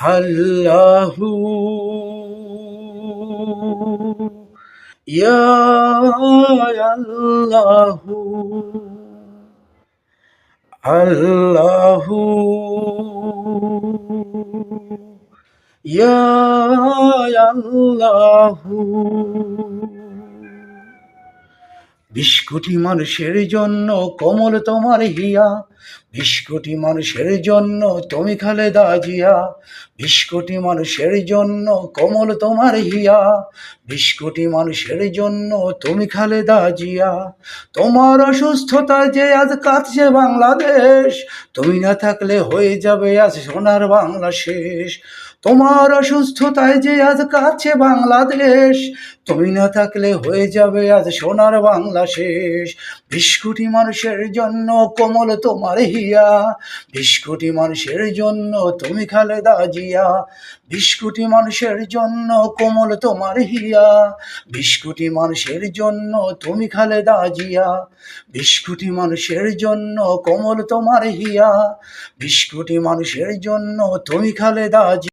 আল্লাহু ইয়া আল্লাহু আল্লাহু ইয়া আল্লাহু ২০ কোটি মানুষের জন্য কোমল তোমার হিয়া, ২০ কোটি মানুষের জন্য তুমি খালেদা জিয়া, ২০ কোটি মানুষের জন্য কোমল তোমার হিয়া, ২০ কোটি মানুষের জন্য তুমি খালেদা জিয়া। তোমার অসুস্থতায় যে আজ কাঁদছে বাংলাদেশ, তুমি না থাকলে হয়ে যাবে আজ সোনার বাংলা শেষ। তোমার অসুস্থতায় যে আজ কাঁদছে বাংলাদেশ, তুমি না থাকলে হয়ে যাবে আজ সোনার বাংলা শেষ। ২০ কোটি মানুষের জন্য কোমল তোমার হিয়া, ২০ কোটি মানুষের জন্য তুমি খালেদা জিয়া, ২০ কোটি মানুষের জন্য কোমল তোমার হিয়া, ২০ কোটি মানুষের জন্য তুমি খালেদা জিয়া, ২০ কোটি মানুষের জন্য কোমল তোমার হিয়া, ২০ কোটি মানুষের জন্য তুমি খালেদা জিয়া।